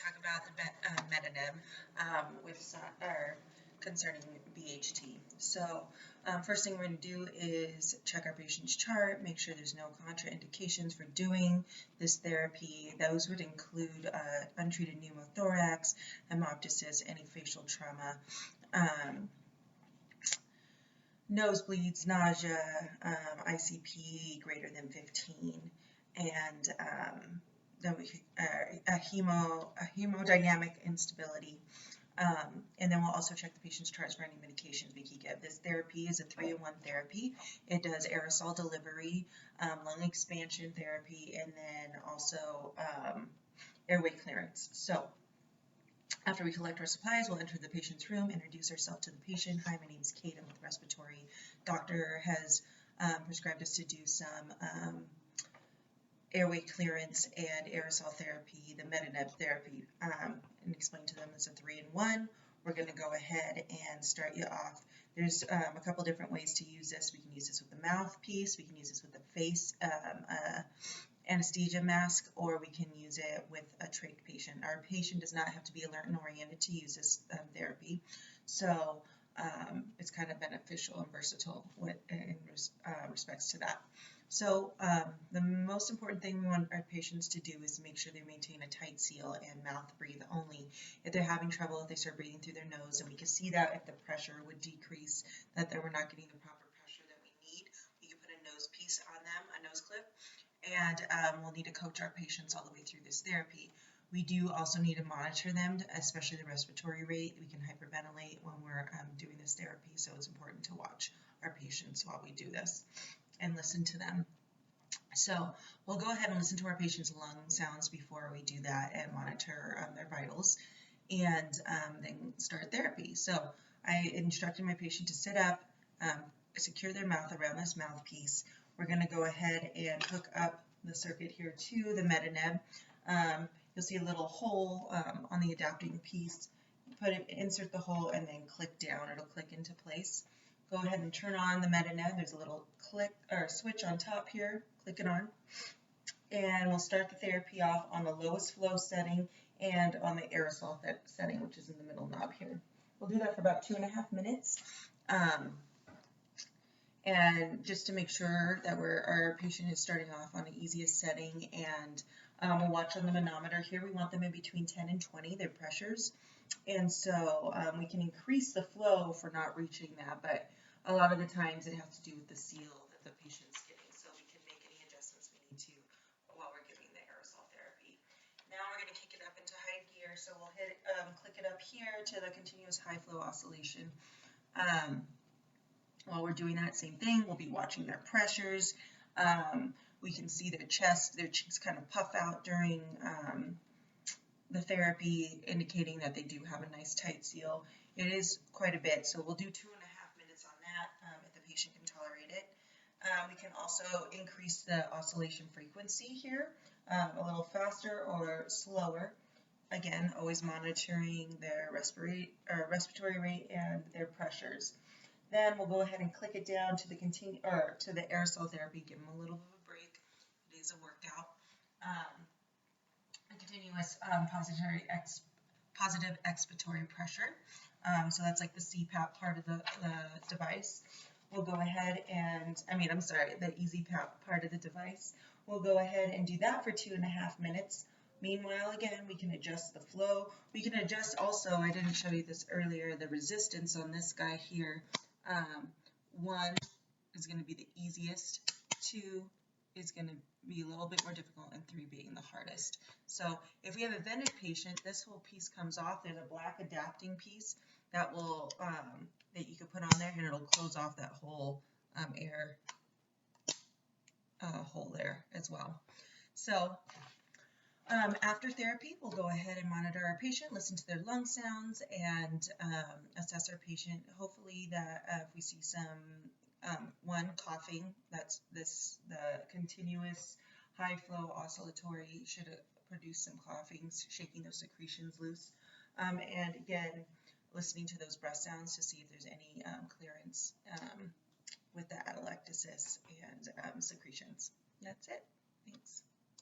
talk about the Metaneb concerning BHT. So first thing we're going to do is check our patient's chart, make sure there's no contraindications for doing this therapy. Those would include untreated pneumothorax, hemoptysis, any facial trauma, nosebleeds, nausea, ICP greater than 15, and then a hemodynamic instability. And then we'll also check the patient's charts for any medications we can give. This therapy is a 3-in-1 therapy. It does aerosol delivery, lung expansion therapy, and then also airway clearance. So after we collect our supplies, we'll enter the patient's room, introduce ourselves to the patient. Hi, my name is Kate. I'm with respiratory. Doctor has prescribed us to do some airway clearance and aerosol therapy, the Metaneb therapy, and explain to them it's a 3-in-1. We're going to go ahead and start you off. There's a couple different ways to use this. We can use this with the mouthpiece, we can use this with the face anesthesia mask, or we can use it with a trach patient. Our patient does not have to be alert and oriented to use this therapy, so it's kind of beneficial and versatile in respects to that. So the most important thing we want our patients to do is to make sure they maintain a tight seal and mouth breathe only. If they're having trouble, if they start breathing through their nose, and we can see that if the pressure would decrease, that we're not getting the proper pressure that we need, we can put a nose piece on them, a nose clip, and we'll need to coach our patients all the way through this therapy. We do also need to monitor them, especially the respiratory rate. We can hyperventilate when we're doing this therapy, so it's important to watch our patients while we do this and listen to them. So we'll go ahead and listen to our patient's lung sounds before we do that and monitor their vitals, and then start therapy. So I instructed my patient to sit up, secure their mouth around this mouthpiece. We're going to go ahead and hook up the circuit here to the Metaneb. You'll see a little hole on the adapting piece. Insert the hole and then click down. It'll click into place. Go ahead and turn on the Metaneb. There's a little switch on top here. Click it on. And we'll start the therapy off on the lowest flow setting and on the aerosol setting, which is in the middle knob here. We'll do that for about 2.5 minutes. And just to make sure that our patient is starting off on the easiest setting, and we'll watch on the manometer here. We want them in between 10 and 20, their pressures. And so we can increase the flow for not reaching that, but a lot of the times it has to do with the seal that the patient's getting. So we can make any adjustments we need to while we're giving the aerosol therapy. Now we're going to kick it up into high gear. So we'll click it up here to the continuous high flow oscillation. While we're doing that same thing, we'll be watching their pressures. We can see their chest, their cheeks kind of puff out during the therapy, indicating that they do have a nice tight seal. It is quite a bit, so we'll do 2.5 minutes on that if the patient can tolerate it. We can also increase the oscillation frequency here, a little faster or slower. Again, always monitoring their respiratory rate and their pressures. Then we'll go ahead and click it down to the aerosol therapy. Give them a little bit of a break. It is a workout. Continuous positive expiratory pressure. So that's like the CPAP part of the device. We'll go ahead and, the easy part of the device. We'll go ahead and do that for 2.5 minutes. Meanwhile, again, we can adjust the flow. We can adjust also, I didn't show you this earlier, the resistance on this guy here. 1 is going to be the easiest, 2 is going to be a little bit more difficult, and 3 being the hardest. So if we have a vented patient, this whole piece comes off. There's a black adapting piece that will that you can put on there, and it'll close off that whole air hole there as well. So after therapy, we'll go ahead and monitor our patient, listen to their lung sounds, and assess our patient. Hopefully that if we see some coughing, that's the continuous high flow oscillatory should produce some coughing, shaking those secretions loose. And again, listening to those breath sounds to see if there's any clearance with the atelectasis and secretions. That's it. Thanks.